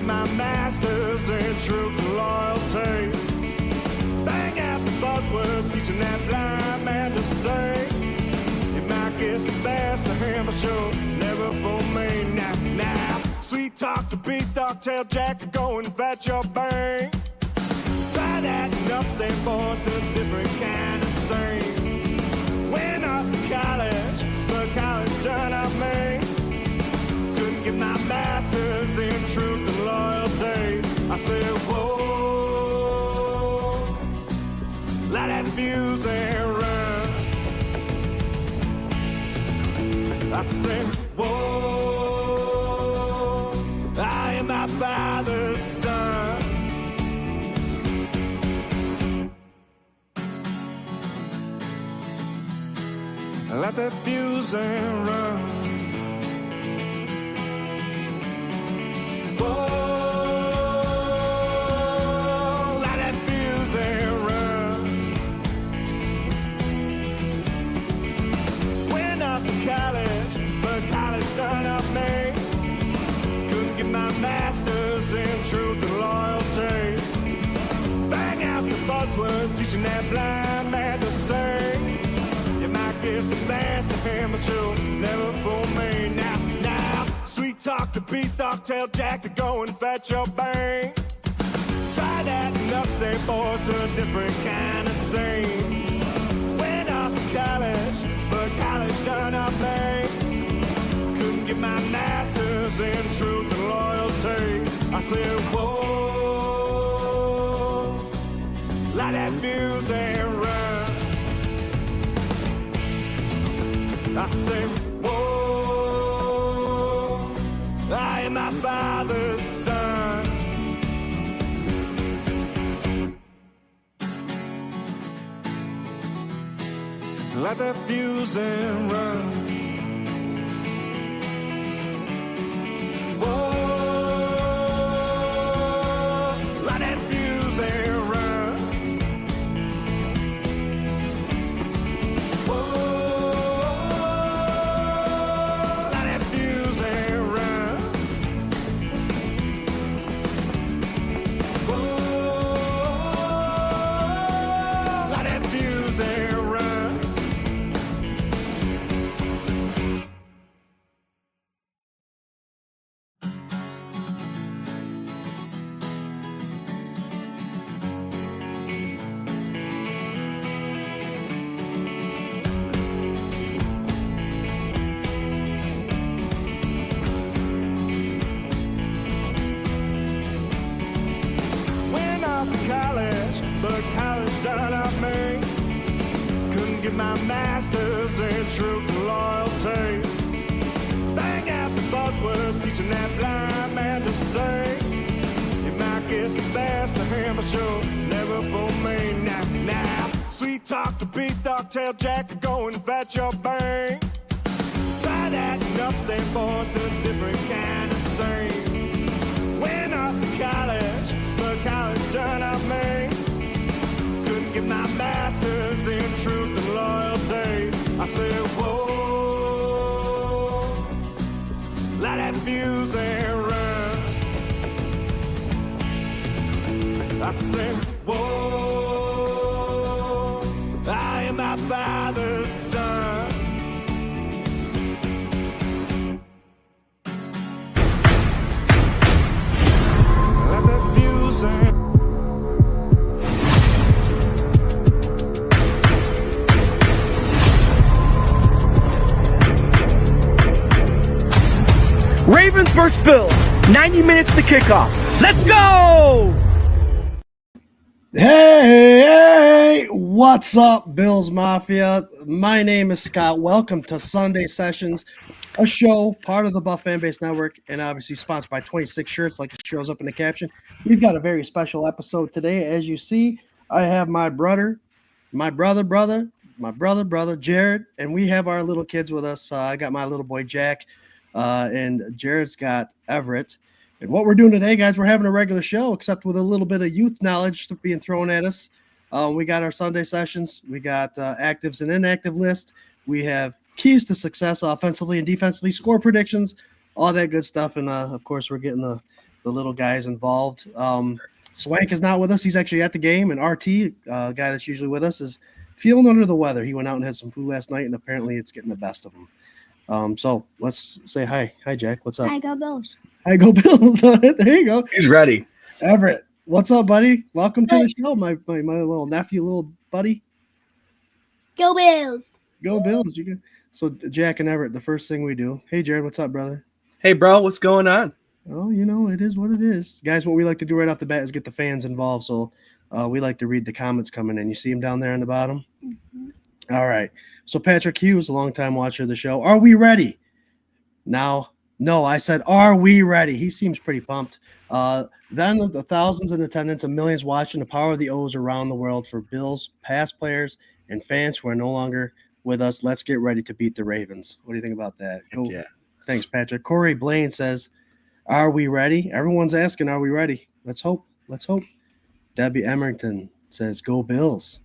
my masters in truth and loyalty. Bang out the buzzword, teaching that blind man to say. You might get the best of him, but sure, never for me. Now, sweet talk to beast, dog tail jack, go and fetch your bang. Try that and upstate boy to a different kind of scene. Went off to college, but college turned out me. Couldn't get my masters in truth and loyalty. I said, whoa, light that fuse and run. I said, whoa, I am my father's son. Let that fuse and run. Whoa, let that fuse and run. Went off to college, but college done up me. Couldn't get my masters in truth and loyalty. Bang out the buzzword, teaching that blind man to say. You might get the best of him, but you'll never fool me. Now, sweet talk to beast, dog tail jack, to go and fetch your bang. Try that and upstate boy to a different kind of scene. Went off to college, but college done up me. Couldn't get my masters in truth and loyalty. I said, whoa, light that fuse and run. I say, whoa, I am my father's son. Let that fuse and run. Whoa, let that fuse and run. Whoa. But college done up me. Couldn't get my masters in truth and loyalty. Bang out the buzzword, teaching that blind man to say. You might get the best of him, but sure, never for me. Now, sweet talk to beast, dog tail jack, to go and fetch your bang. Try that and upstate boy to a different kind of scene. Went off to college, but college turned out me. Couldn't get my masters in truth and loyalty. I said, whoa, light that fuse and run. I said, whoa, I am my father's son. Light that fuse and Ravens vs. Bills, 90 minutes to kickoff. Let's go! Hey, what's up, Bills Mafia? My name is Scott. Welcome to Sunday Sessions, a show part of the Buff Fanbase Network, and obviously sponsored by 26 Shirts, like it shows up in the caption. We've got a very special episode today. As you see, I have my brother, Jared, and we have our little kids with us. I got my little boy, Jack. And Jared's got Everett. And what we're doing today, guys, we're having a regular show, except with a little bit of youth knowledge being thrown at us. We got our Sunday sessions. We got actives and inactive list. We have keys to success offensively and defensively, score predictions, all that good stuff. And, of course, we're getting the little guys involved. Swank is not with us. He's actually at the game, and RT, guy that's usually with us, is feeling under the weather. He went out and had some food last night, and apparently it's getting the best of him. So let's say hi. Hi, Jack. What's up? Hi, go Bills. Hi, go Bills. There you go. He's ready. Everett, what's up, buddy? Welcome to the show, my little nephew, little buddy. Go Bills. Go Bills. So Jack and Everett, the first thing we do. Hey, Jared, what's up, brother? Hey, bro, what's going on? Oh, it is what it is. Guys, what we like to do right off the bat is get the fans involved. So we like to read the comments coming in. You see them down there on the bottom? Mm-hmm. All right. So Patrick Hughes, a longtime watcher of the show. Are we ready? Now, no, I said, are we ready? He seems pretty pumped. Then the thousands in attendance and millions watching the power of the O's around the world for Bills, past players, and fans who are no longer with us. Let's get ready to beat the Ravens. What do you think about that? Go. Yeah. Thanks, Patrick. Corey Blaine says, are we ready? Everyone's asking, are we ready? Let's hope. Let's hope. Debbie Emerton says, go Bills.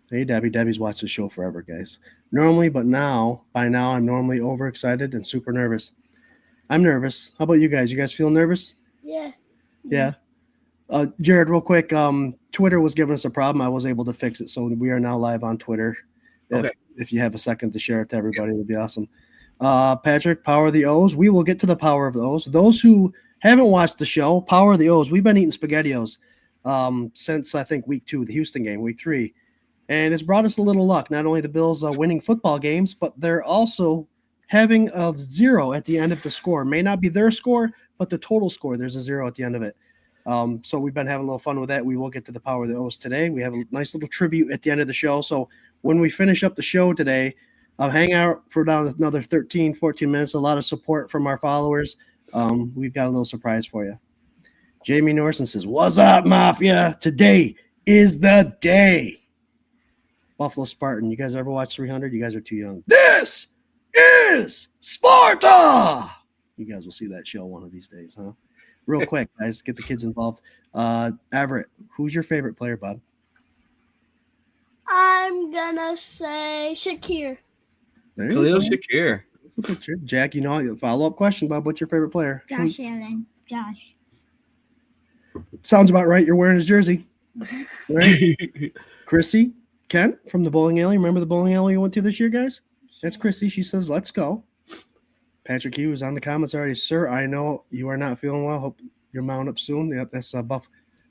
Hey, Debbie. Debbie's watched the show forever, guys. By now, I'm normally overexcited and super nervous. I'm nervous. How about you guys? You guys feel nervous? Yeah. Yeah. Jared, real quick, Twitter was giving us a problem. I was able to fix it, so we are now live on Twitter. If you have a second to share it to everybody, it would be awesome. Patrick, Power of the O's. We will get to the Power of the O's. Those who haven't watched the show, Power of the O's, we've been eating SpaghettiOs since, I think, week 2, the Houston game, week 3. And it's brought us a little luck. Not only the Bills winning football games, but they're also having a 0 at the end of the score. May not be their score, but the total score, there's a 0 at the end of it. So we've been having a little fun with that. We will get to the Power of the O's today. We have a nice little tribute at the end of the show. So when we finish up the show today, I'll hang out for another 13, 14 minutes. A lot of support from our followers. We've got a little surprise for you. Jamie Norson says, what's up, Mafia? Today is the day. Buffalo Spartan. You guys ever watch 300? You guys are too young. This is Sparta. You guys will see that show one of these days, huh? Real quick, guys, get the kids involved. Everett, who's your favorite player, Bob? I'm gonna say Shakir. Khalil Shakir. That's a picture. Jack, follow-up question, Bob. What's your favorite player? Josh Allen. Josh. Sounds about right. You're wearing his jersey. Right? Chrissy, Kent from the bowling alley. Remember the bowling alley you went to this year, guys? That's Chrissy. She says, let's go. Patrick Hughes on the comments already. Sir, I know you are not feeling well. Hope you're mounting up soon. Yep, that's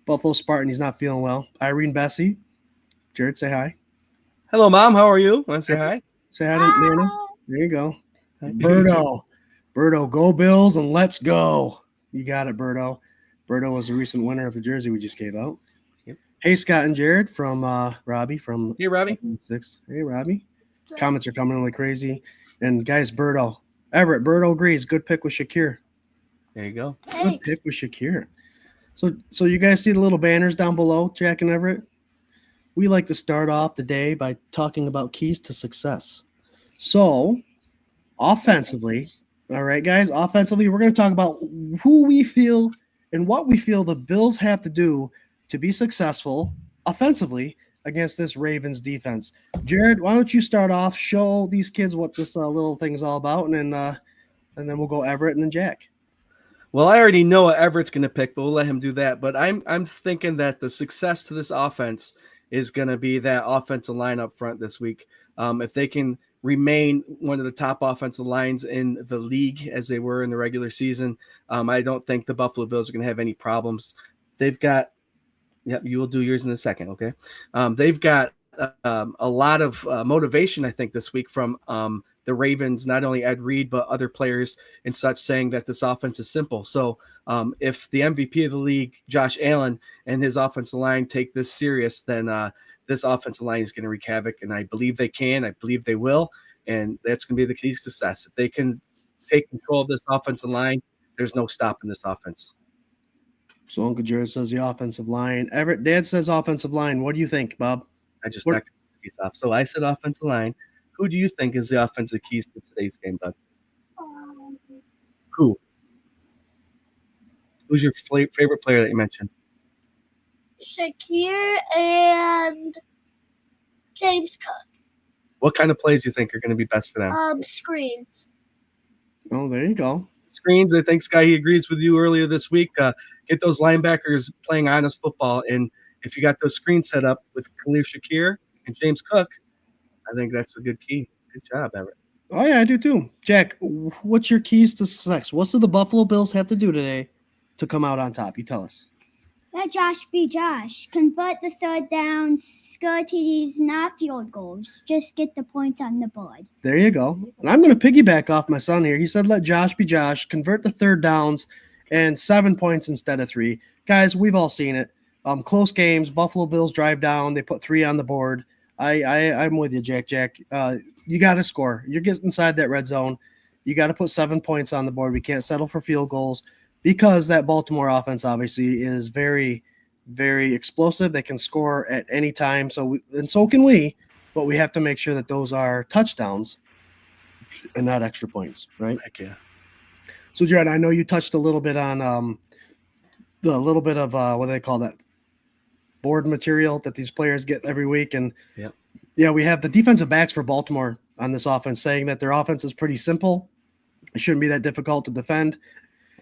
Buffalo Spartan. He's not feeling well. Irene Bessie. Jared, say hi. Hello, Mom. How are you? Want to say hi? Say hi to Nana. There you go. Berto, go Bills and let's go. You got it, Berto. Berto was the recent winner of the jersey we just gave out. Yep. Hey, Scott and Jared from Robbie from Hey, Robbie. 6. Hey, Robbie. Comments are coming in like crazy. And guys, Everett, Berto agrees. Good pick with Shakir. There you go. Good pick with Shakir. So you guys see the little banners down below, Jack and Everett? We like to start off the day by talking about keys to success. So, offensively, all right, guys, offensively, we're going to talk about who we feel and what we feel the Bills have to do to be successful offensively against this Ravens defense. Jared, why don't you start off, show these kids what this little thing is all about, and then we'll go Everett and then Jack. Well, I already know what Everett's going to pick, but we'll let him do that. But I'm thinking that the success to this offense is going to be that offensive line up front this week. If they can remain one of the top offensive lines in the league as they were in the regular season, I don't think the Buffalo Bills are going to have any problems. They've got you will do yours in a second, okay? They've got a lot of motivation, I think, this week from the Ravens, not only Ed Reed, but other players and such, saying that this offense is simple. So if the MVP of the league, Josh Allen, and his offensive line take this serious, then this offensive line is going to wreak havoc, and I believe they can. I believe they will, and that's going to be the key to success. If they can take control of this offensive line, there's no stopping this offense. So Uncle Jared says the offensive line. Everett, Dad says offensive line. What do you think, Bob? I just knocked the keys off. So I said offensive line. Who do you think is the offensive keys for today's game, Bud? Who? Who's your favorite player that you mentioned? Shakir and James Cook. What kind of plays do you think are going to be best for them? Screens. Oh, there you go. screens. I think, Sky, he agrees with you earlier this week. Get those linebackers playing honest football. And if you got those screens set up with Khalil Shakir and James Cook, I think that's a good key. Good job, Everett. Oh, yeah, I do too. Jack, what's your keys to success? What do the Buffalo Bills have to do today to come out on top? You tell us. Let Josh be Josh. Convert the third downs, score TDs, not field goals. Just get the points on the board. There you go. And I'm going to piggyback off my son here. He said, let Josh be Josh, convert the third downs, and 7 points instead of 3. Guys, we've all seen it. Close games, Buffalo Bills drive down. They put 3 on the board. I'm with you, Jack. You got to score. You're getting inside that red zone. You got to put 7 points on the board. We can't settle for field goals because that Baltimore offense obviously is very, very explosive. They can score at any time. So can we, but we have to make sure that those are touchdowns and not extra points, right? Heck yeah. So, Jared, I know you touched a little bit on the little bit of what do they call that? Board material that these players get every week. And yeah, we have the defensive backs for Baltimore on this offense saying that their offense is pretty simple. It shouldn't be that difficult to defend.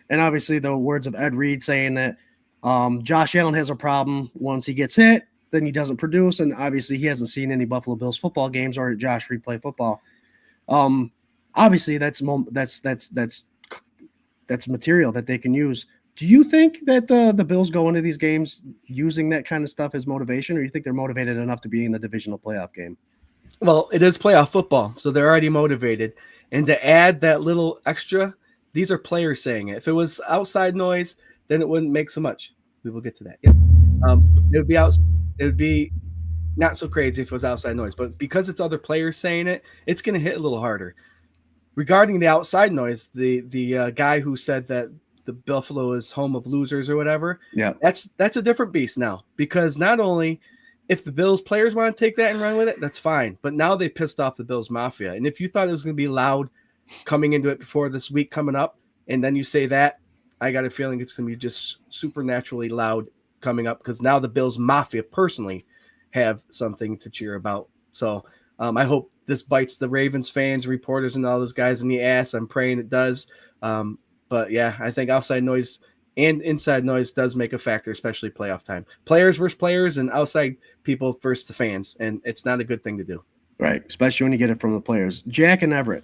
And obviously the words of Ed Reed saying that Josh Allen has a problem once he gets hit, then he doesn't produce. And obviously he hasn't seen any Buffalo Bills football games or Josh Reed play football. Obviously that's material that they can use. Do you think that the Bills go into these games using that kind of stuff as motivation, or do you think they're motivated enough to be in the divisional playoff game? Well, it is playoff football, so they're already motivated. And to add that little extra, these are players saying it. If it was outside noise, then it wouldn't make so much. We will get to that. Yeah. It would be not so crazy if it was outside noise, but because it's other players saying it, it's going to hit a little harder. Regarding the outside noise, the guy who said that the Buffalo is home of losers or whatever. Yeah, that's a different beast now, because not only if the Bills players want to take that and run with it, that's fine. But now they pissed off the Bills Mafia. And if you thought it was going to be loud coming into it before this week coming up, and then you say that, I got a feeling it's going to be just supernaturally loud coming up, because now the Bills Mafia personally have something to cheer about. So I hope this bites the Ravens fans, reporters, and all those guys in the ass. I'm praying it does. But yeah, I think outside noise and inside noise does make a factor, especially playoff time. Players versus players and outside people versus the fans. And it's not a good thing to do. Right, especially when you get it from the players. Jack and Everett,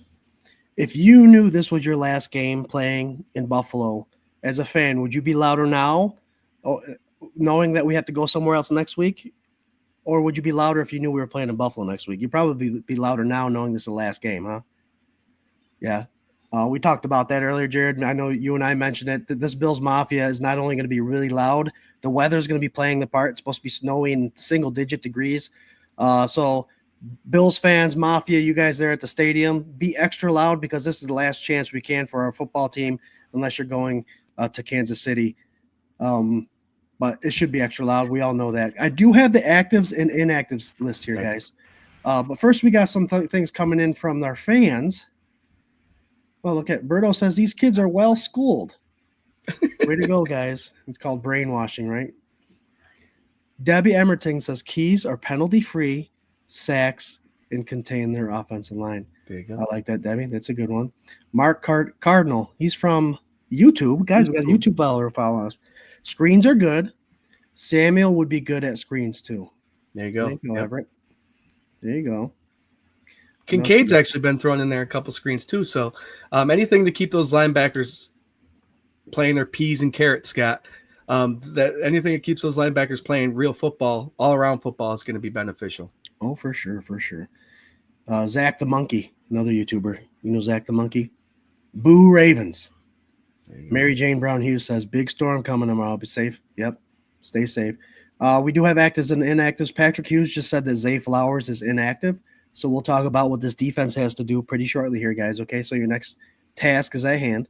if you knew this was your last game playing in Buffalo as a fan, would you be louder now, knowing that we have to go somewhere else next week? Or would you be louder if you knew we were playing in Buffalo next week? You'd probably be louder now knowing this is the last game, huh? Yeah. We talked about that earlier, Jared. I know you and I mentioned it. That this Bills Mafia is not only going to be really loud, the weather is going to be playing the part. It's supposed to be snowing single-digit degrees. So Bills fans, Mafia, you guys there at the stadium, be extra loud, because this is the last chance we can for our football team, unless you're going to Kansas City. But it should be extra loud. We all know that. I do have the actives and inactives list here, guys. But first, we got some things coming in from our fans. Well, look at Berto says these kids are well schooled. Way to go, guys. It's called brainwashing, right? Debbie Emerting says keys are penalty free, sacks, and contain their offensive line. There you go. I like that, Debbie. That's a good one. Mark Cardinal. He's from YouTube. Guys, we got a YouTube follower following us. Screens are good. Samuel would be good at screens too. There you go. There you go, Everett. There you go. Kincaid's actually been thrown in there a couple screens too. So anything to keep those linebackers playing their peas and carrots, Scott, that anything that keeps those linebackers playing real football, all around football, is going to be beneficial. Oh, for sure. For sure. Zach the Monkey, another YouTuber. You know Zach the Monkey? Boo Ravens. Mary Jane Brown Hughes says, big storm coming tomorrow. Be safe. Yep. Stay safe. We do have actives and inactives. Patrick Hughes just said that Zay Flowers is inactive. So we'll talk about what this defense has to do pretty shortly here, guys. Okay, so your next task is at hand.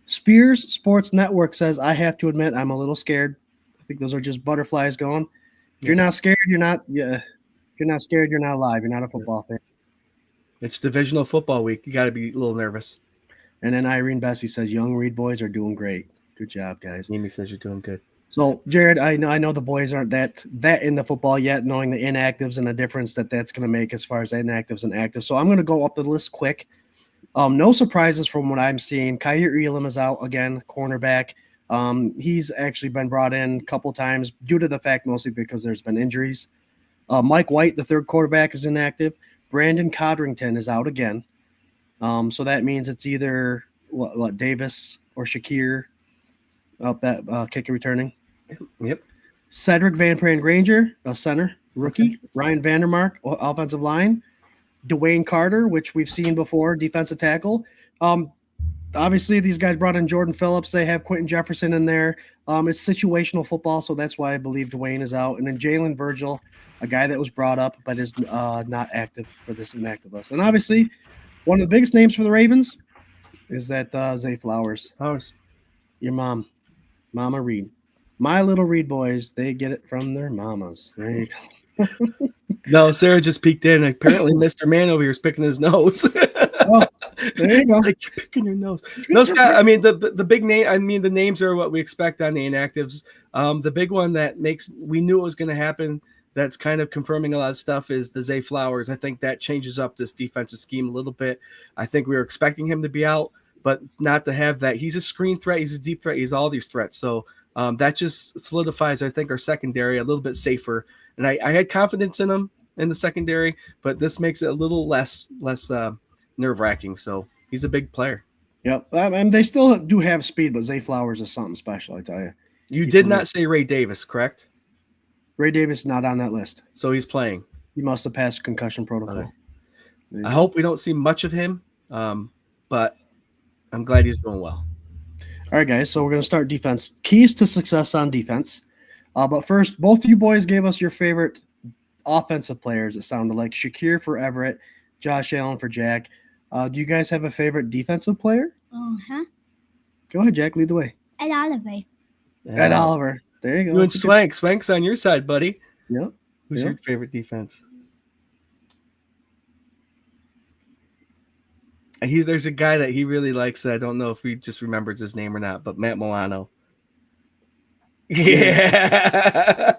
Spears Sports Network says, I have to admit I'm a little scared. I think those are just butterflies going. If you're not scared, you're not. Yeah. If you're not scared, you're not alive. You're not a football fan. It's divisional football week. You got to be a little nervous. And then Irene Bessie says, young Reed boys are doing great. Good job, guys. Mimi says you're doing good. So, Jared, I know the boys aren't that into football yet, knowing the inactives and the difference that's going to make as far as inactives and actives. So I'm going to go up the list quick. No surprises from what I'm seeing. Kyer Elam is out again, cornerback. He's actually been brought in a couple times due to the fact mostly because there's been injuries. Mike White, the third quarterback, is inactive. Brandon Codrington is out again. So that means it's either Davis or Shakir up at kicker returning. Yep. Cedric Van Pran Granger, a center, rookie. Ryan Vandermark, offensive line. Dwayne Carter, which we've seen before, defensive tackle. Obviously, these guys brought in Jordan Phillips. They have Quentin Jefferson in there. It's situational football, so that's why I believe Dwayne is out. And then Jalen Virgil, a guy that was brought up but is not active for this inactive list. And obviously, one of the biggest names for the Ravens is that Zay Flowers. Your mom, Mama Reed. My little Reed boys, they get it from their mamas. There you go. No, Sarah just peeked in. Apparently, Mr. Man over here is picking his nose. Oh, there you go. Like, you're picking your nose. No, Scott, I mean, the big name, I mean, the names are what we expect on the inactives. The big one that we knew it was going to happen, that's kind of confirming a lot of stuff, is the Zay Flowers. I think that changes up this defensive scheme a little bit. I think we were expecting him to be out, but not to have that. He's a screen threat. He's a deep threat. He's all these threats. So that just solidifies, I think, our secondary a little bit safer. And I had confidence in him in the secondary, but this makes it a little less nerve-wracking. So he's a big player. Yep. And they still do have speed, but Zay Flowers is something special, I tell you. You did not say Ray Davis, correct? Ray Davis is not on that list. So he's playing. He must have passed concussion protocol. Okay. I hope we don't see much of him, but I'm glad he's doing well. All right, guys, so we're going to start defense. Keys to success on defense. But first, both of you boys gave us your favorite offensive players, it sounded like. Shakir for Everett, Josh Allen for Jack. Do you guys have a favorite defensive player? Uh-huh. Go ahead, Jack. Lead the way. Ed Oliver. Ed Oliver. There you go. You and Swank. Swank's on your side, buddy. Yep. Who's your favorite defense? There's a guy that he really likes that I don't know if he just remembers his name or not, but Matt Milano. Yeah.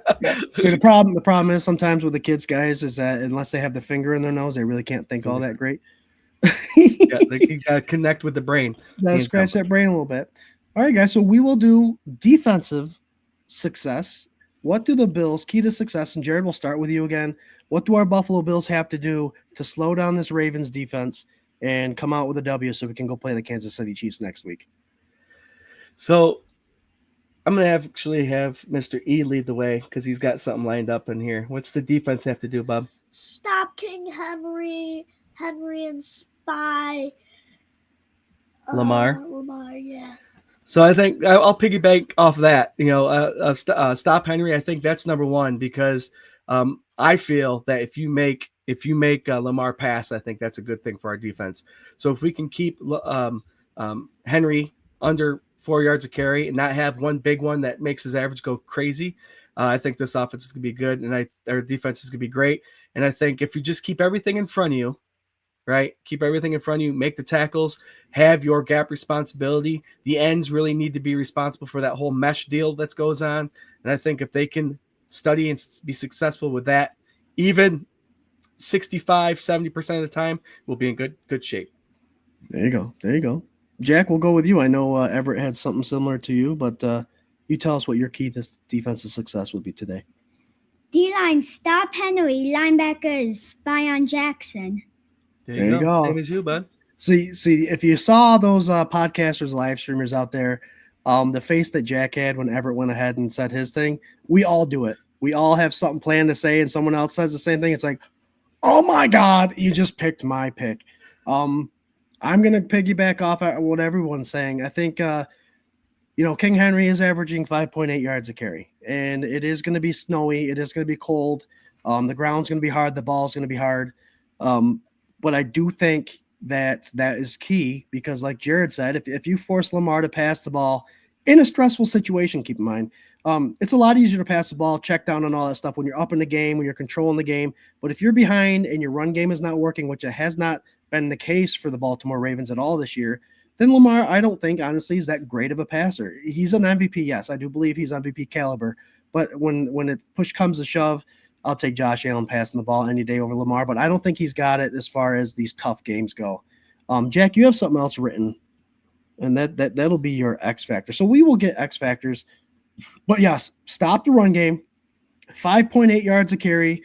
See, the problem is sometimes with the kids, guys, is that unless they have the finger in their nose, they really can't think all that great. Yeah, they gotta connect with the brain. Gotta scratch that brain a little bit. All right, guys. So we will do defensive success. What do the Bills, key to success, and Jared, will start with you again. What do our Buffalo Bills have to do to slow down this Ravens defense and come out with a W so we can go play the Kansas City Chiefs next week? So I'm going to actually have Mr. E lead the way because he's got something lined up in here. What's the defense have to do, Bob? Stop King Henry and spy Lamar? Lamar, yeah. So I think I'll piggyback off that. Stop Henry. I think that's number one because I feel that if you make Lamar pass, I think that's a good thing for our defense. So if we can keep Henry under 4 yards of carry and not have one big one that makes his average go crazy, I think this offense is going to be good, and our defense is going to be great. And I think if you just keep everything in front of you, right? Keep everything in front of you, make the tackles, have your gap responsibility. The ends really need to be responsible for that whole mesh deal that goes on. And I think if they can study and be successful with that, even 65, 70% of the time, we'll be in good shape. There you go. Jack, we'll go with you. I know Everett had something similar to you, but you tell us what your key to defensive success would be today. D-line, stop Henry. Linebackers, spy on Jackson. There you go. Same as you, bud. See, if you saw those podcasters, live streamers out there, the face that Jack had when Everett went ahead and said his thing, we all do it. We all have something planned to say, and someone else says the same thing. It's like, oh my God, you just picked my pick. I'm going to piggyback off what everyone's saying. I think, King Henry is averaging 5.8 yards a carry, and it is going to be snowy. It is going to be cold. The ground's going to be hard. The ball's going to be hard. But I do think that is key because, like Jared said, if you force Lamar to pass the ball in a stressful situation, keep in mind, it's a lot easier to pass the ball, check down on all that stuff when you're up in the game, when you're controlling the game. But if you're behind and your run game is not working, which it has not been the case for the Baltimore Ravens at all this year, then Lamar, I don't think, honestly, is that great of a passer. He's an MVP, yes. I do believe he's MVP caliber. But when it push comes to shove, I'll take Josh Allen passing the ball any day over Lamar, but I don't think he's got it as far as these tough games go. Jack, you have something else written, and that'll be your X factor. So we will get X factors, but yes, stop the run game. 5.8 yards a carry.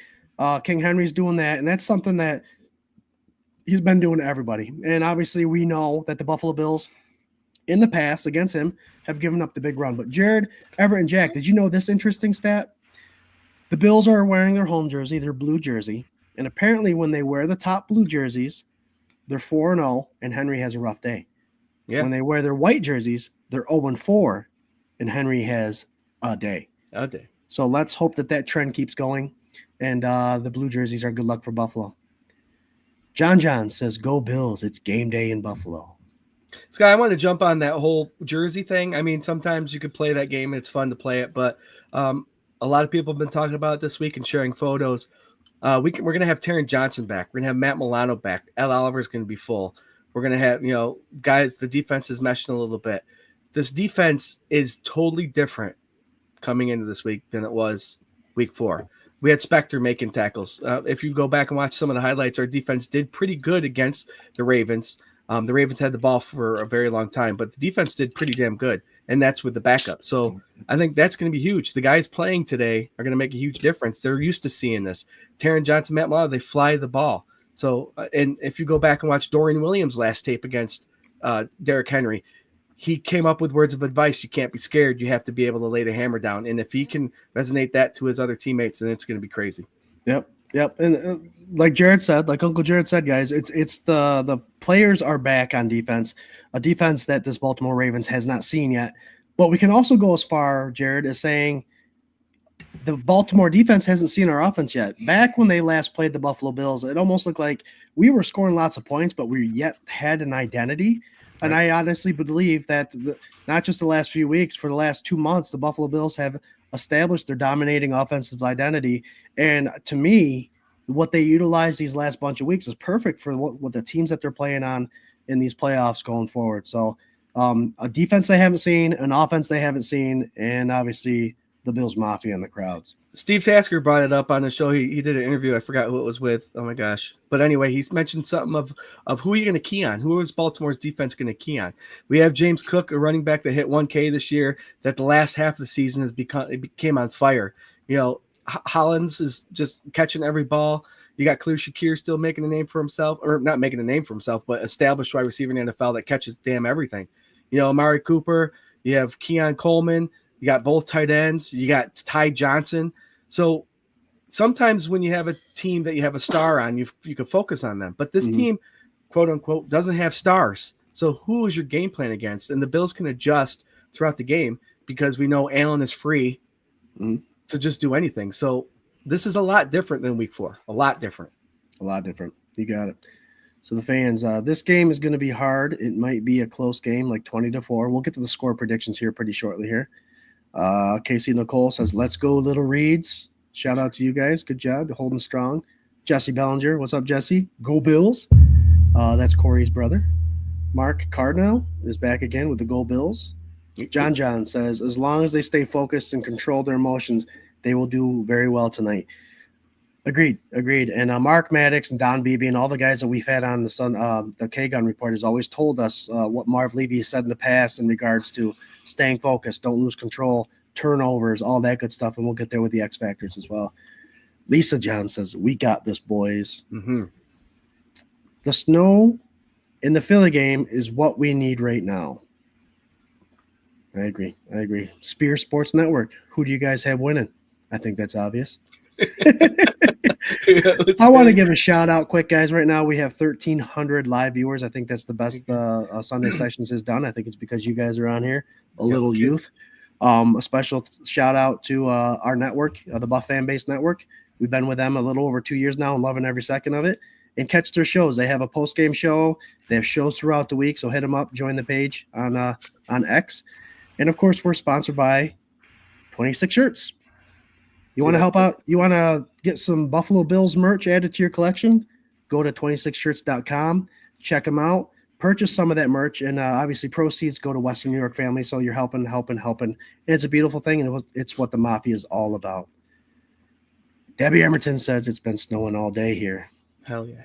King Henry's doing that, and that's something that he's been doing to everybody. And obviously, we know that the Buffalo Bills, in the past against him, have given up the big run. But Jared, Everett, and Jack, did you know this interesting stat? The Bills are wearing their home jersey, their blue jersey, and apparently when they wear the top blue jerseys, they're 4-0, and Henry has a rough day. Yeah. When they wear their white jerseys, they're 0-4, and Henry has a day. A day. So let's hope that trend keeps going, and the blue jerseys are good luck for Buffalo. John says, "Go Bills! It's game day in Buffalo." Sky, I want to jump on that whole jersey thing. I mean, sometimes you could play that game and it's fun to play it, but a lot of people have been talking about it this week and sharing photos. We're going to have Taron Johnson back. We're going to have Matt Milano back. Ed Oliver's going to be full. We're going to have, guys, the defense is meshing a little bit. This defense is totally different coming into this week than it was week 4. We had Spector making tackles. If you go back and watch some of the highlights, our defense did pretty good against the Ravens. The Ravens had the ball for a very long time, but the defense did pretty damn good, and that's with the backup. So I think that's going to be huge. The guys playing today are going to make a huge difference. They're used to seeing this. Taron Johnson, Matt Milano, they fly the ball. So, and if you go back and watch Dorian Williams' last tape against Derrick Henry, he came up with words of advice. You can't be scared. You have to be able to lay the hammer down. And if he can resonate that to his other teammates, then it's going to be crazy. Yep. And like Jared said, like Uncle Jared said, guys, it's the players are back on defense, a defense that this Baltimore Ravens has not seen yet. But we can also go as far, Jared, as saying the Baltimore defense hasn't seen our offense yet. Back when they last played the Buffalo Bills, it almost looked like we were scoring lots of points, but we yet had an identity. And I honestly believe that not just the last few weeks, for the last 2 months, the Buffalo Bills have established their dominating offensive identity. And to me, what they utilize these last bunch of weeks is perfect for what the teams that they're playing on in these playoffs going forward. So a defense they haven't seen, an offense they haven't seen, and obviously the Bills Mafia and the crowds. Steve Tasker brought it up on the show. He did an interview. I forgot who it was with. Oh my gosh. But anyway, he's mentioned something of who are you going to key on? Who is Baltimore's defense going to key on? We have James Cook, a running back that hit 1K this year, that the last half of the season became on fire. Hollins is just catching every ball. You got Khalil Shakir still making a name for himself, or not making a name for himself, but established wide receiver in the NFL that catches damn everything. Amari Cooper, you have Keon Coleman, you got both tight ends, you got Ty Johnson. So sometimes when you have a team that you have a star on, you can focus on them. But this team, quote unquote, doesn't have stars. So who is your game plan against? And the Bills can adjust throughout the game because we know Allen is free to just do anything. So this is a lot different than week 4. A lot different. You got it. So the fans, this game is going to be hard. It might be a close game, like 20-4. We'll get to the score predictions here pretty shortly here. Casey Nicole says, "Let's go, Little Reeds." Shout out to you guys. Good job. Holding strong. Jesse Bellinger. What's up, Jesse? Go Bills. That's Corey's brother. Mark Cardinal is back again with the Go Bills. John says, "As long as they stay focused and control their emotions, they will do very well tonight." Agreed. And Mark Maddox and Don Beebe and all the guys that we've had on the K-Gun Report has always told us what Marv Levy said in the past in regards to staying focused, don't lose control, turnovers, all that good stuff. And we'll get there with the X Factors as well. Lisa John says, "We got this, boys." The snow in the Philly game is what we need right now. I agree. Spear Sports Network. Who do you guys have winning? I think that's obvious. I want to give a shout out quick, guys. Right now we have 1,300 live viewers. I think that's the best Sunday Sessions has done. I think it's because you guys are on here, little youth. A special shout out to our network, the Buff Fan Base Network. We've been with them a little over 2 years now and loving every second of it. And catch their shows. They have a post-game show. They have shows throughout the week, so hit them up. Join the page on X. And, of course, we're sponsored by 26 Shirts. You want to help out? You want to get some Buffalo Bills merch added to your collection? Go to 26shirts.com. Check them out. Purchase some of that merch. And obviously proceeds go to Western New York Family. So you're helping. And it's a beautiful thing. And it's what the Mafia is all about. Debbie Emerton says it's been snowing all day here. Hell yeah.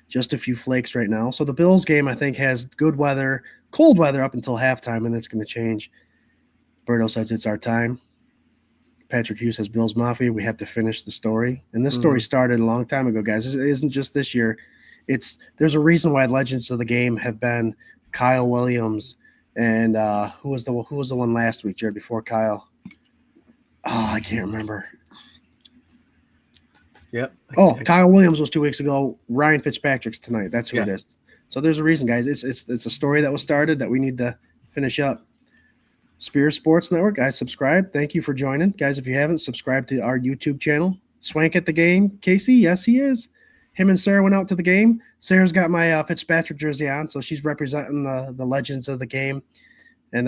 Just a few flakes right now. So the Bills game, I think, has good weather, cold weather up until halftime, and it's going to change. Berto says it's our time. Patrick Hughes says Bills Mafia. We have to finish the story. And this story started a long time ago, guys. It isn't just this year. There's a reason why legends of the game have been Kyle Williams and who was the one last week, Jared, before Kyle? Oh, I can't remember. Yep. Kyle Williams was 2 weeks ago. Ryan Fitzpatrick's tonight. That's who it is. So there's a reason, guys. It's a story that was started that we need to finish up. Spears Sports Network, guys, subscribe. Thank you for joining. Guys, if you haven't, subscribe to our YouTube channel. Swank at the game. Casey, yes, he is. Him and Sarah went out to the game. Sarah's got my Fitzpatrick jersey on, so she's representing the legends of the game. And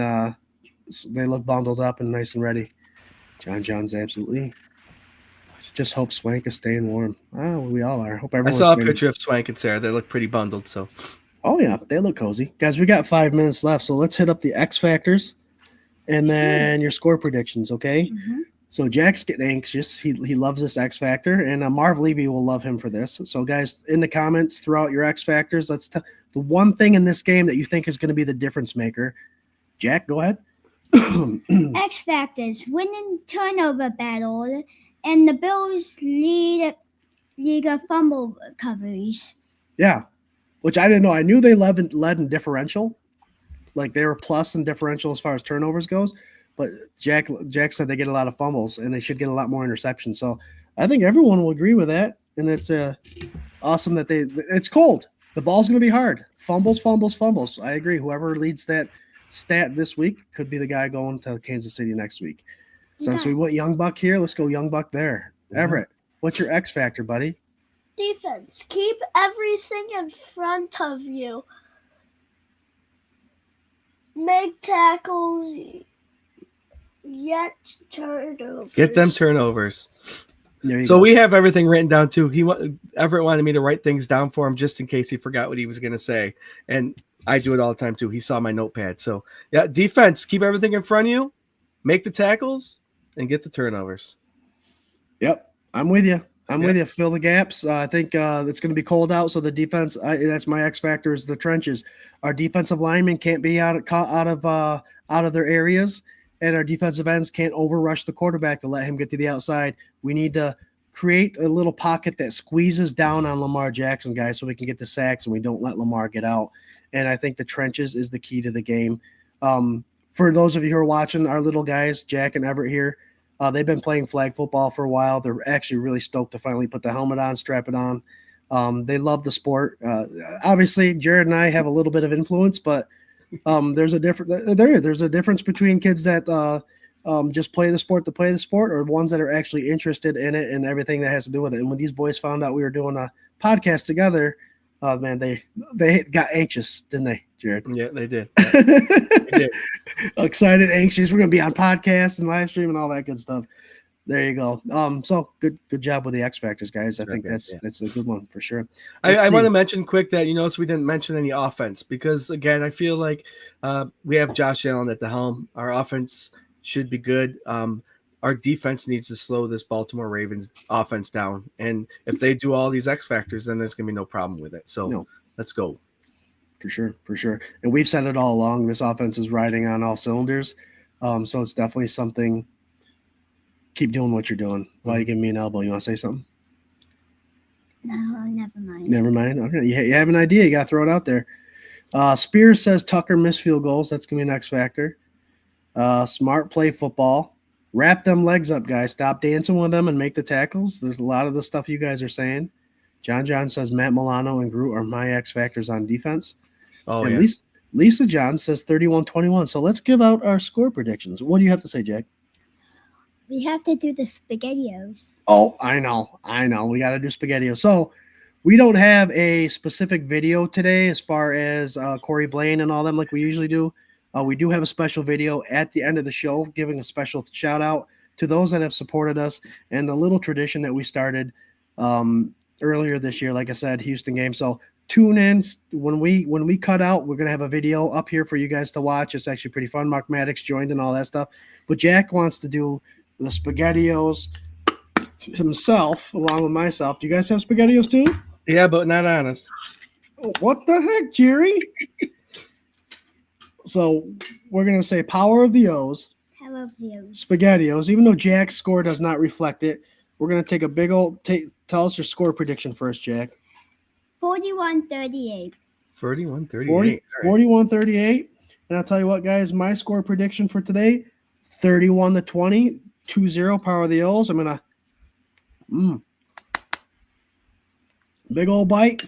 they look bundled up and nice and ready. John's absolutely. Just hope Swank is staying warm. Oh, we all are. Hope everyone's I saw a picture of Swank and Sarah. They look pretty bundled. So. Oh, yeah. They look cozy. Guys, we got 5 minutes left, so let's hit up the X Factors and then your score predictions, okay? Mm-hmm. So Jack's getting anxious. He loves this X Factor, and Marv Levy will love him for this. So, guys, in the comments throughout your X Factors, let's the one thing in this game that you think is going to be the difference maker. Jack, go ahead. X Factors, winning turnover battle, and the Bills lead of fumble recoveries. Yeah, which I didn't know. I knew they led in differential. Like they were plus in differential as far as turnovers goes. But Jack said they get a lot of fumbles, and they should get a lot more interceptions. So I think everyone will agree with that. And it's awesome that it's cold. The ball's going to be hard. Fumbles. I agree. Whoever leads that stat this week could be the guy going to Kansas City next week. Since we went Young Buck here, let's go Young Buck there. Everett, what's your X factor, buddy? Defense. Keep everything in front of you. Make tackles, yet turnovers. Get them turnovers. There you So go. we have everything written down too. Everett wanted me to write things down for him just in case he forgot what he was going to say. And I do it all the time too. He saw my notepad. So yeah, defense, keep everything in front of you, make the tackles, and get the turnovers. Yep, I'm with you. With you. Fill the gaps. I think it's going to be cold out, so the defense. That's my X factor is the trenches. Our defensive linemen can't be out of their areas, and our defensive ends can't overrush the quarterback to let him get to the outside. We need to create a little pocket that squeezes down on Lamar Jackson, guys, so we can get the sacks and we don't let Lamar get out. And I think the trenches is the key to the game. For those of you who are watching, our little guys, Jack and Everett here. They've been playing flag football for a while. They're actually really stoked to finally put the helmet on, strap it on. They love the sport. Obviously, Jared and I have a little bit of influence, but there's a difference between kids that just play the sport to play the sport, or ones that are actually interested in it and everything that has to do with it. And when these boys found out we were doing a podcast together, man, they got anxious, didn't they, Jared? Yeah, they did. Yeah. They did. Excited, anxious. We're gonna be on podcasts and live stream and all that good stuff. There you go. So good job with the X Factors, guys. I think that's a good one for sure. I want to mention quick that so we didn't mention any offense because again I feel like we have Josh Allen at the helm. Our offense should be good. Our defense needs to slow this Baltimore Ravens offense down, and if they do all these X factors, then there's gonna be no problem with it. So let's go. For sure. And we've said it all along. This offense is riding on all cylinders. So it's definitely something. Keep doing what you're doing. Why are you giving me an elbow? You want to say something? No, never mind. Never mind. Okay. You have an idea. You got to throw it out there. Spears says Tucker missed field goals. That's going to be an X factor. Smart play football. Wrap them legs up, guys. Stop dancing with them and make the tackles. There's a lot of the stuff you guys are saying. John says Matt Milano and Groot are my X factors on defense. Oh, and yeah. Lisa John says 31-21. So let's give out our score predictions. What do you have to say, Jack? We have to do the SpaghettiOs. Oh, I know. We got to do SpaghettiOs. So we don't have a specific video today as far as Corey Blaine and all them like we usually do. We do have a special video at the end of the show giving a special shout out to those that have supported us and the little tradition that we started earlier this year. Like I said, Houston game. So tune in when we cut out. We're gonna have a video up here for you guys to watch. It's actually pretty fun. Mark Maddox joined and all that stuff. But Jack wants to do the SpaghettiOs himself along with myself. Do you guys have SpaghettiOs too? Yeah, but not honest. What the heck, Jerry? So we're going to say power of the O's. Power of the O's. SpaghettiOs. Even though Jack's score does not reflect it, we're going to take a big old tell us your score prediction first, Jack. 41-38. 41-38. 41-38. And I'll tell you what, guys, my score prediction for today, 31-20, 2-0, power of the O's. I'm going to big old bite.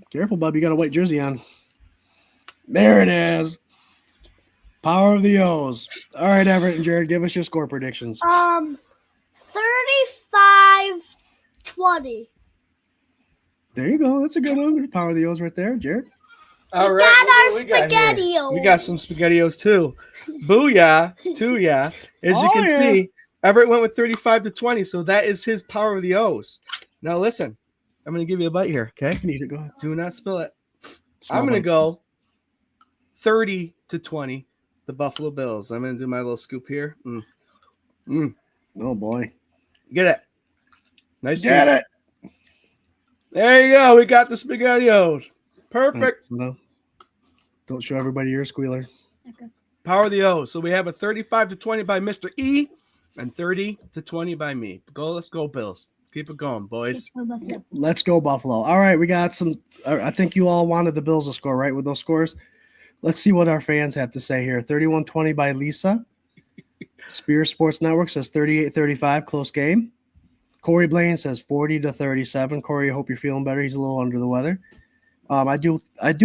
Careful, bub. You got a white jersey on. There it is. Power of the O's. All right, Everett and Jared, give us your score predictions. 35-20. There you go. That's a good one. Power of the O's right there, Jared. All We right. got our what do we got here? SpaghettiOs. We got some SpaghettiOs too. Booyah. Tooyah. As you Oh, can yeah. see, Everett went with 35-20, so that is his power of the O's. Now listen, I'm going to give you a bite here, okay? You need it. Go ahead. Do not spill it. Small I'm going to bites, go 30-20, the Buffalo Bills. I'm going to do my little scoop here. please. Oh, boy. Get it. Nice. Get job. it. There you go. We got the SpaghettiOs. Perfect. No. Don't show everybody your squealer. Okay. Power of the O's. So we have a 35-20 by Mr. E and 30-20 by me. Let's go, Bills. Keep it going, boys. Let's go, Buffalo. All right, we got some. I think you all wanted the Bills to score, right, with those scores? Let's see what our fans have to say here. 31-20 by Lisa. Spear Sports Network says 38-35, close game. Corey Blaine says 40-37. Corey, I hope you're feeling better. He's a little under the weather. I do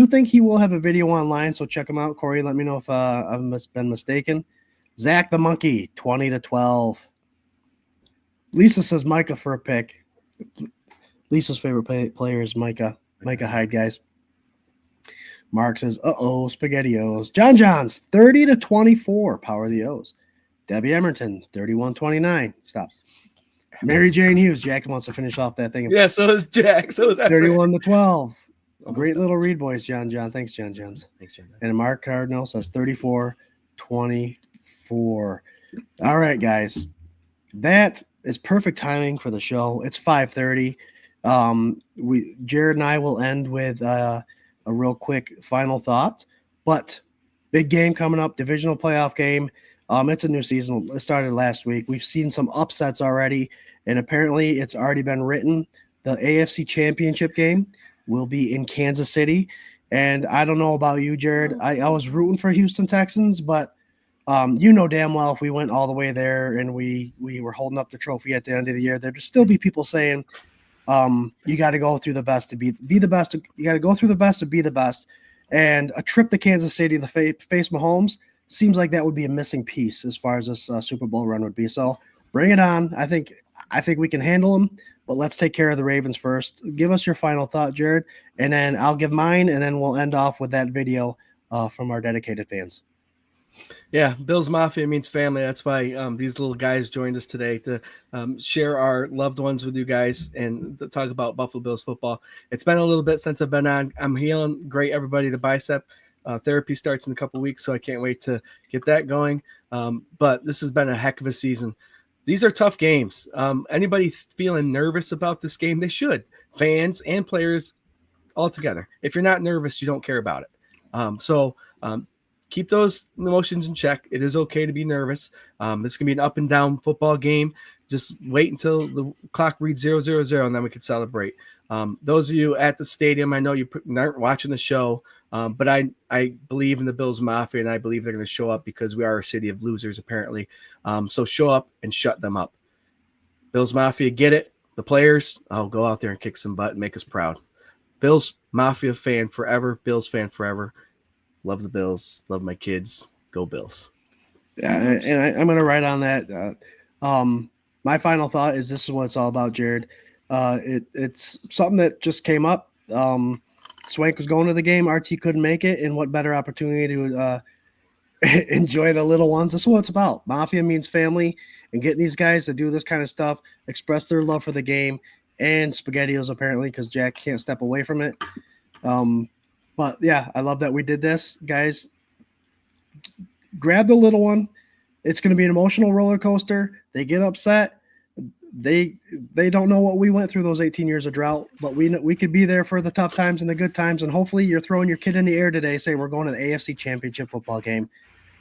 think he will have a video online, so check him out. Corey, let me know if I've been mistaken. Zach the Monkey, 20-12. Lisa says Micah for a pick. Lisa's favorite player is Micah. Micah Hyde, guys. Mark says, SpaghettiOs. John's 30-24, power of the O's. Debbie Emerton, 31-29. Stop. Mary Jane Hughes. Jack wants to finish off that thing. Yeah, so is Jack. So is Everett. 31-12. Almost Great done. little read, boys, John. Thanks, John. Thanks, John. And Mark Cardinal says 34-24. All right, guys. That is perfect timing for the show. It's 5:30. Jared and I will end with a real quick final thought. But big game coming up, divisional playoff game. It's a new season. It started last week. We've seen some upsets already, and apparently it's already been written. The AFC Championship game will be in Kansas City. And I don't know about you, Jared. I was rooting for Houston Texans, but you know damn well if we went all the way there and we were holding up the trophy at the end of the year, there'd still be people saying you got to go through the best to be the best. You got to go through the best to be the best. And a trip to Kansas City to face Mahomes seems like that would be a missing piece as far as this Super Bowl run would be. So bring it on. I think we can handle them, but let's take care of the Ravens first. Give us your final thought, Jared, and then I'll give mine, and then we'll end off with that video from our dedicated fans. Yeah, Bills Mafia means family. That's why these little guys joined us today to share our loved ones with you guys and to talk about Buffalo Bills football. It's been a little bit since I've been on. I'm healing great, everybody. The bicep therapy starts in a couple weeks, so I can't wait to get that going. But this has been a heck of a season. These are tough games. Anybody feeling nervous about this game, they should. Fans and players all together. If you're not nervous, you don't care about it. So keep those emotions in check. It is okay to be nervous. This can be an up and down football game. Just wait until the clock reads 0, 0, 0, and then we can celebrate. Those of you at the stadium, I know you aren't watching the show, but I believe in the Bills Mafia, and I believe they're going to show up because we are a city of losers, apparently. So show up and shut them up. Bills Mafia, get it. The players, I'll go out there and kick some butt and make us proud. Bills Mafia fan forever. Bills fan forever. Love the Bills. Love my kids. Go Bills. Yeah, and I'm going to write on that. My final thought is this is what it's all about, Jared. It's something that just came up. Swank was going to the game. RT couldn't make it, and what better opportunity to enjoy the little ones. This is what it's about. Mafia means family, and getting these guys to do this kind of stuff, express their love for the game, and SpaghettiOs apparently because Jack can't step away from it. But yeah, I love that we did this, guys. Grab the little one. It's going to be an emotional roller coaster. They get upset. they don't know what we went through those 18 years of drought, but we could be there for the tough times and the good times. And hopefully you're throwing your kid in the air today saying we're going to the AFC Championship football game.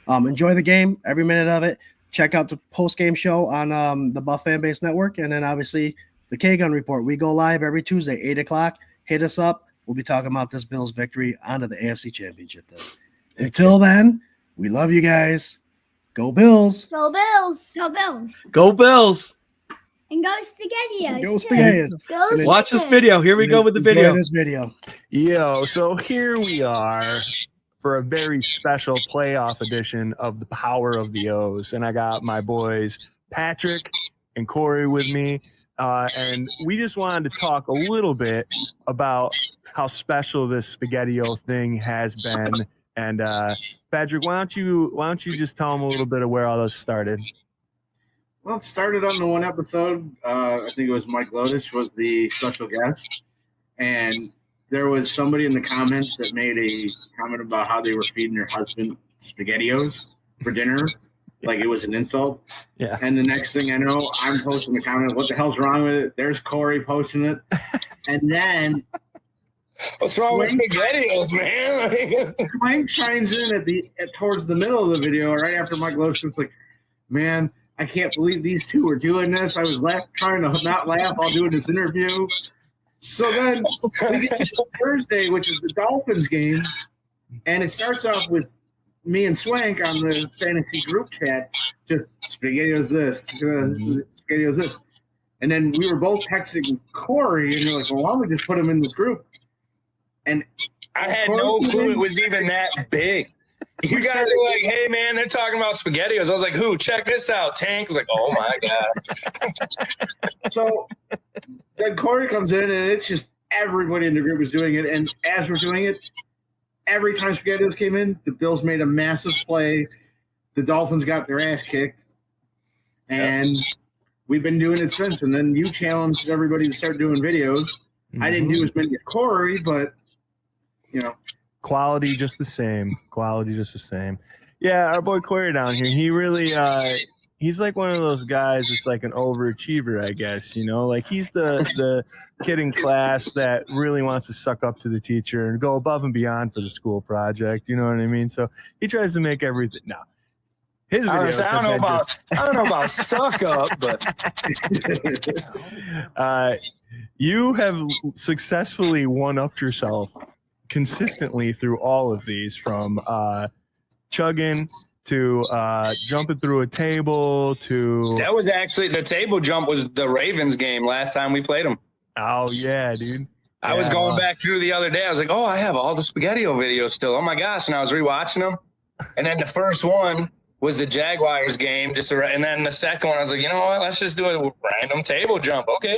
Enjoy the game, every minute of it. Check out the post-game show on the Buff Fan Base Network. And then obviously the K-Gun Report. We go live every Tuesday, 8 o'clock. Hit us up. We'll be talking about this Bills victory onto the AFC Championship then. Until then, we love you guys. Go Bills. Go Bills. Go Bills. Go Bills. And go SpaghettiOs. Go too. SpaghettiOs. Go Watch this Spaghetti. video. Here we go with the Enjoy video. this video. Yo, so here we are for a very special playoff edition of the Power of the O's. And I got my boys Patrick and Corey with me. And we just wanted to talk a little bit about how special this SpaghettiO thing has been. And Patrick, why don't you just tell them a little bit of where all this started? Well, it started on the one episode. I think it was Mike Lodish was the special guest, and there was somebody in the comments that made a comment about how they were feeding their husband SpaghettiOs for dinner, like it was an insult. Yeah. And the next thing I know, I'm posting the comment, "What the hell's wrong with it?" There's Corey posting it, and then what's wrong with SpaghettiOs, man? Swank chimes in towards the middle of the video, right after Mike Lodish was like, "Man, I can't believe these two are doing this. I was trying to not laugh while doing this interview." So then we get to Thursday, which is the Dolphins game, and it starts off with me and Swank on the fantasy group chat, just SpaghettiOs this, SpaghettiOs this. And then we were both texting Corey, and you're like, well, why don't we just put him in this group? And I had no clue it was even that big. You guys were like, hey, man, they're talking about SpaghettiOs. I was like, who? Check this out. Tank was like, oh, my God. So then Corey comes in, and it's just everybody in the group is doing it. And as we're doing it, every time SpaghettiOs came in, the Bills made a massive play. The Dolphins got their ass kicked. And we've been doing it since. And then you challenged everybody to start doing videos. I didn't do as many as Corey, but, you know. Quality just the same. Yeah, our boy Corey down here, he really he's like one of those guys that's like an overachiever, I guess, you know, like he's the kid in class that really wants to suck up to the teacher and go above and beyond for the school project, you know what I mean? So he tries to make everything his videos I don't know about suck up, but you have successfully one-upped yourself consistently through all of these, from chugging to jumping through a table to that was actually the table jump was the Ravens game last time we played them. Oh yeah, dude. I was going back through the other day. I was like, oh, I have all the SpaghettiO videos still. Oh my gosh. And I was rewatching them. And then the first one was the Jaguars game. And then the second one, I was like, you know what? Let's just do a random table jump. Okay.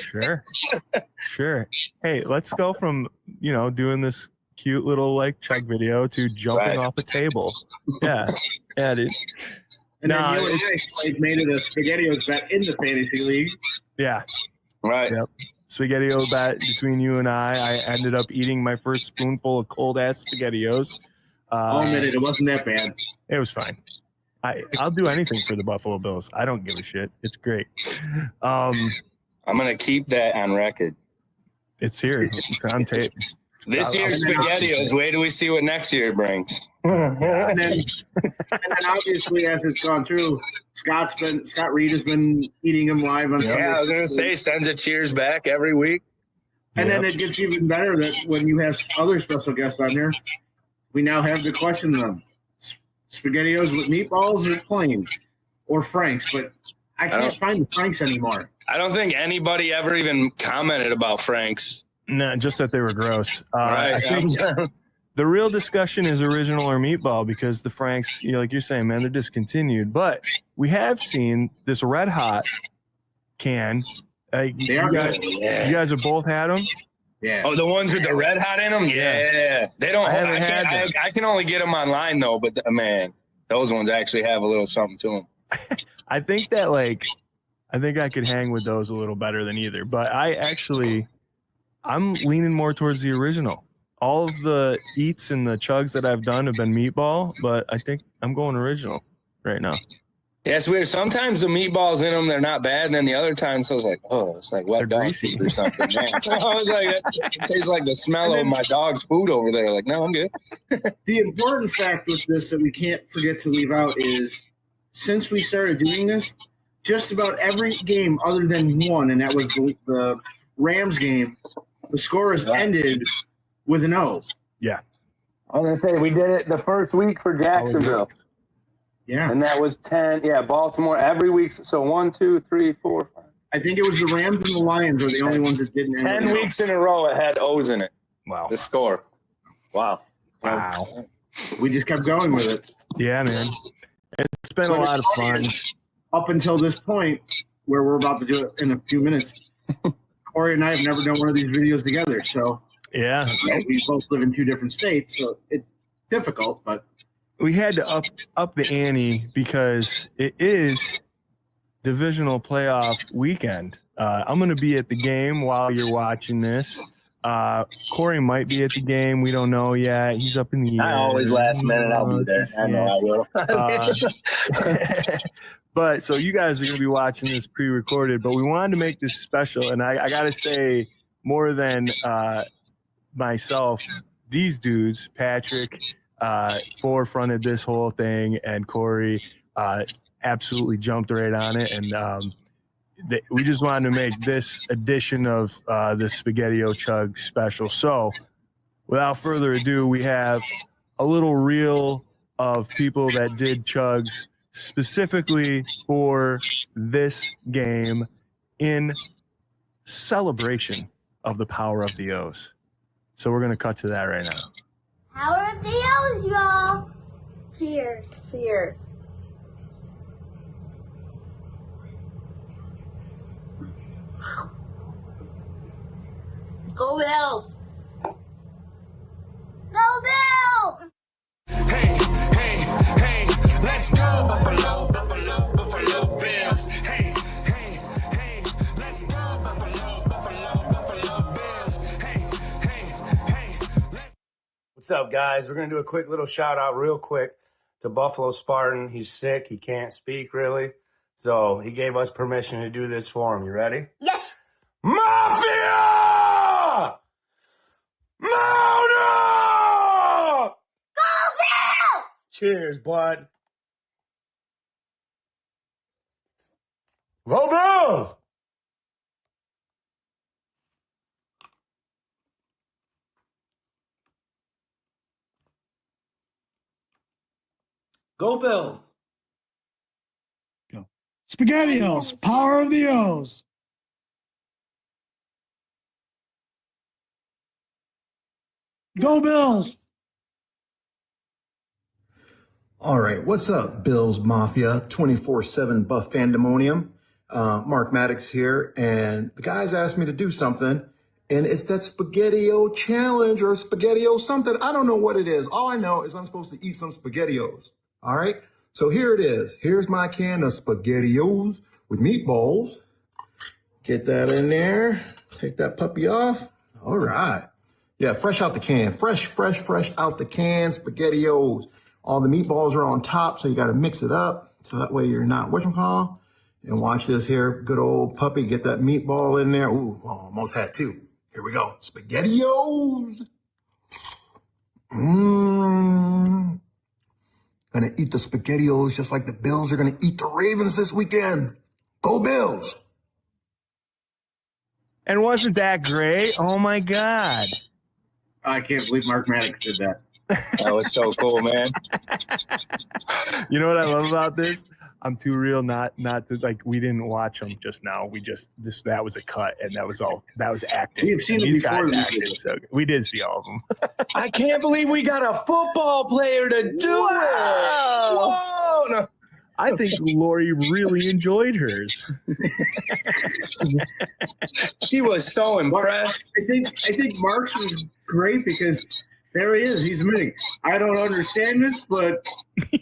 Sure. Hey, let's go from, doing this cute little like chug video to jumping off a table. Yeah, dude. And then you and I made it a SpaghettiOs bet in the fantasy league. Yeah. Right. Yep. SpaghettiO bet between you and I ended up eating my first spoonful of cold ass SpaghettiOs. I'll admit it wasn't that bad. It was fine. I'll do anything for the Buffalo Bills. I don't give a shit. It's great. I'm gonna keep that on record. It's here. It's on tape. This year's SpaghettiOs. Wait till we see what next year brings. and then obviously, as it's gone through, Scott Reed has been eating them live on Sunday. Yeah, I was gonna say sends a cheers back every week. And then it gets even better that when you have other special guests on there, we now have to question them. SpaghettiOs with meatballs or plain, or Franks, but I can't find the Franks anymore. I don't think anybody ever even commented about Franks. No, just that they were gross. Right. I think the real discussion is original or meatball, because the Franks, like you're saying, man, they're discontinued. But we have seen this Red Hot can. They are good. You guys have both had them? Yeah. Oh, the ones with the Red Hot in them? Yeah. They don't. I can only get them online though. But man, those ones actually have a little something to them. I think that I think I could hang with those a little better than either. But I'm leaning more towards the original. All of the eats and the chugs that I've done have been meatball, but I think I'm going original right now. Yeah, it's weird. Sometimes the meatballs in them, they're not bad. And then the other times I was like, oh, it's like wet dog food or something. Man. I was like, it tastes like the smell of my dog's food over there. Like, no, I'm good. The important fact with this that we can't forget to leave out is since we started doing this, just about every game other than one, and that was the Rams game, the score has ended with an O. Yeah. I was going to say, we did it the first week for Jacksonville. Yeah. And that was 10. Yeah, Baltimore every week. So 1, 2, 3, 4, 5. I think it was the Rams and the Lions were the only ones that didn't. 10 weeks in a row it had O's in it. Wow. The score. Wow. We just kept going with it. Yeah, man. It's been a lot of fun. Up until this point where we're about to do it in a few minutes. Corey and I have never done one of these videos together. So yeah, we both live in 2 different states. So it's difficult, but we had to up the ante because it is divisional playoff weekend. I'm going to be at the game while you're watching this. Corey might be at the game. We don't know yet. He's up in the air. I always last minute. I'll be there. I know I will. But so you guys are going to be watching this pre-recorded, but we wanted to make this special. And I got to say, more than myself, these dudes, Patrick, forefronted this whole thing, and Corey absolutely jumped right on it. And we just wanted to make this edition of the Spaghetti-O Chug special. So without further ado, we have a little reel of people that did chugs specifically for this game in celebration of the power of the O's. So we're going to cut to that right now. Power of the O's, y'all. Cheers. Cheers. Go Bills! Go Bills! Hey, hey, hey, let's go, Buffalo, Buffalo, Buffalo Bills. Hey, hey, hey, let's go, Buffalo, Buffalo, Buffalo Bills. Hey, hey, hey, let's. What's up, guys? We're going to do a quick little shout out real quick to Buffalo Spartan. He's sick. He can't speak really. So he gave us permission to do this for him. You ready? Yes! Mafia! Mount up! Go Bills! Cheers, bud. Go Bills! Go Bills. Go. Spaghetti-Os, power of the O's. Go Bills. All right, what's up, Bills Mafia, 24/7 Buff Fandemonium. Mark Maddox here, and the guys asked me to do something, and it's that Spaghetti-O challenge or Spaghetti-O something. I don't know what it is. All I know is I'm supposed to eat some Spaghetti-Os. All right, so here it is. Here's my can of Spaghetti-Os with meatballs. Get that in there. Take that puppy off. All right. Yeah, fresh out the can. Fresh out the can, Spaghetti-Os. All the meatballs are on top, so you got to mix it up. So that way you're not whatchamacallit. And watch this here, good old puppy. Get that meatball in there. Ooh, almost had 2. Here we go. Spaghetti-Os. Gonna eat the Spaghetti-Os just like the Bills are gonna eat the Ravens this weekend. Go Bills. And wasn't that great? Oh my God. I can't believe Mark Maddox did that. That was so cool, man. You know what I love about this? I'm too real not to, like, we didn't watch them just now. That was a cut, and that was acting. We've seen these it before. guys acted so good. We did see all of them. I can't believe we got a football player to do it. Whoa! No. I think Lori really enjoyed hers. She was so impressed. I think Mark's was great because there he is. He's admitting, I don't understand this, but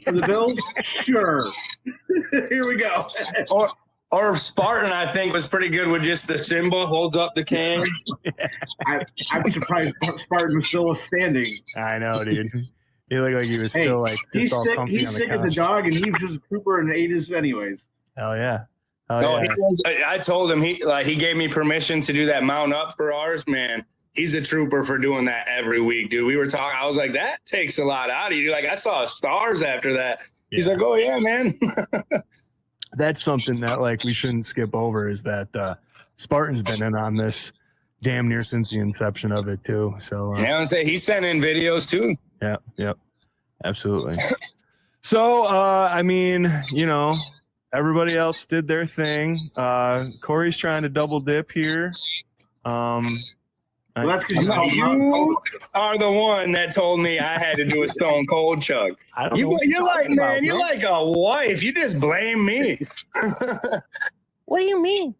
for the Bills, sure. Here we go. Or Spartan, I think, was pretty good with just the symbol, holds up the can. I'm surprised Spartan was still standing. I know, dude. He looked like he was Hey, still like he's just all sick. comfy He's on the sick as a couch. dog, and he was just a trooper and ate his anyways. Hell yeah. Hell No, yeah. I told him he gave me permission to do that mount up for ours, man. He's a trooper for doing that every week, dude. We were talking. I was like, that takes a lot out of you. Like, I saw stars after that. He's like, oh yeah, man. That's something that like we shouldn't skip over is that Spartan's been in on this damn near since the inception of it too. So yeah, I say he sent in videos too. Yeah, yep, absolutely. So I mean, you know, everybody else did their thing. Corey's trying to double dip here. Well, that's because you are the one that told me I had to do a stone cold chug. I don't know what You're like, talking about, man, you're bro. like a wife. You just blame me. What do you mean?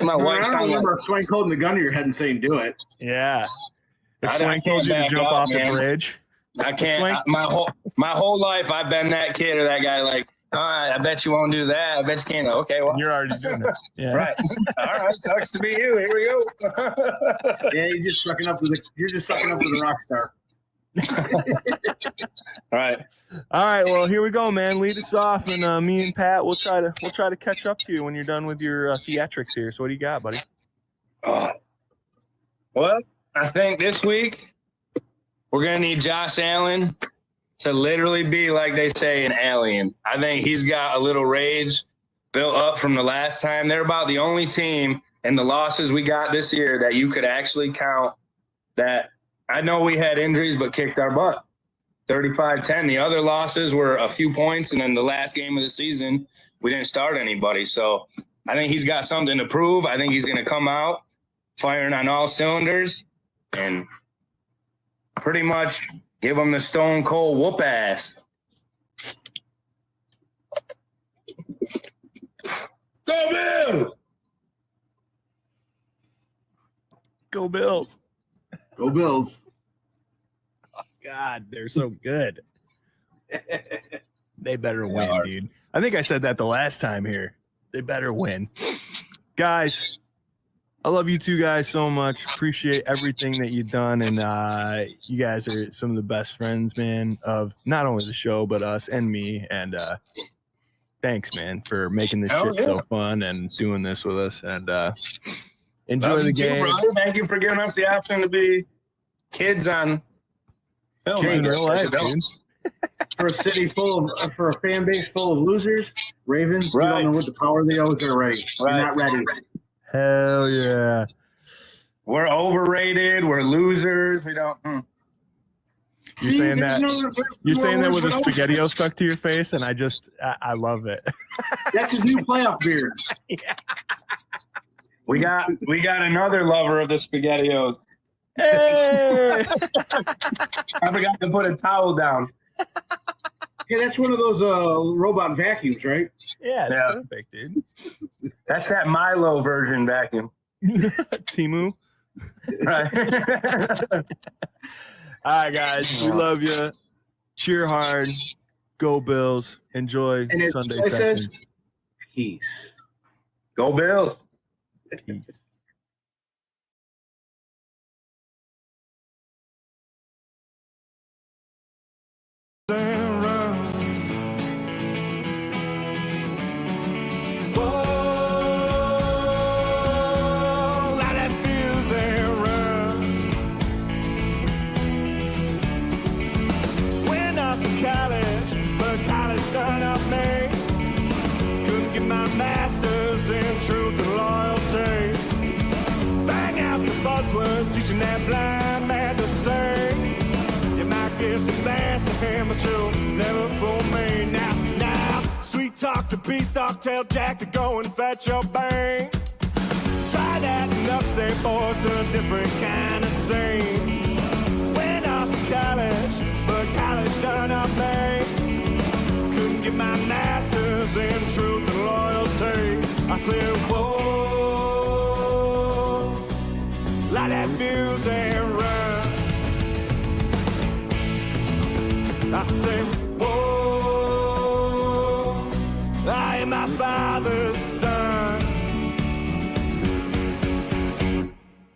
My wife I don't sounds remember Swank holding the gun to your head and saying, "Do it." Yeah. If I Swank told you to back jump up, off man. the bridge. I can't. Swank- My whole life, I've been that kid or that guy. Like, I bet you won't do that. I bet you can't. Okay, well, You're already doing it. Yeah. right. All right, sucks to be you. Here we go. Yeah, you're just sucking up to the rock star. All right. All right. Well, here we go, man. Lead us off, and me and Pat, we'll try to catch up to you when you're done with your theatrics here. So, what do you got, buddy? Well, I think this week we're gonna need Josh Allen to literally be, like they say, an alien. I think he's got a little rage built up from the last time. They're about the only team in the losses we got this year that you could actually count that. I know we had injuries, but kicked our butt. 35-10. The other losses were a few points, and then the last game of the season, we didn't start anybody. So I think he's got something to prove. I think he's going to come out firing on all cylinders and pretty much give him the stone cold whoop ass. Go Bills! Go Bills! Go Bills! God, they're so good. They better win, dude. I think I said that the last time here. They better win. Guys, I love you two guys so much. Appreciate everything that you've done. And you guys are some of the best friends, man, of not only the show, but us and me. And thanks, man, for making this shit so fun and doing this with us. And enjoy the game. Thank you for giving us the option to be kids on film. Kids in real life, dude. For a for a fan base full of losers, Ravens, you Right. don't know what the power of the O's are ready. You're not ready. Hell yeah. We're overrated. We're losers. We don't. You're saying that with a SpaghettiO stuck to your face, and I love it. That's his new playoff beer. We got another lover of the SpaghettiOs. Hey! I forgot to put a towel down. Hey, that's one of those robot vacuums, right? Yeah, Yeah. perfect, dude. That's that Milo version vacuum. Timu. Right. All right, guys. We love you. Cheer hard. Go Bills. Enjoy And as Sunday Troy says, sessions. peace. Go Bills. Peace. Whoa, like that feels and run. Went off to college, but college done up me. Couldn't get my master's in truth and loyalty. Bang out the buzzword, teaching that blind man to sing. You might get the best of him, but you'll never fool me. Now, sweet talk to beanstalk, tell Jack to go and fetch your bank. Try that in upstate, boy, it's a different kind of scene. Went off to college, but college done up me. Couldn't get my master's in truth and loyalty. I said, whoa, light that fuse and run. I say, whoa, I am my father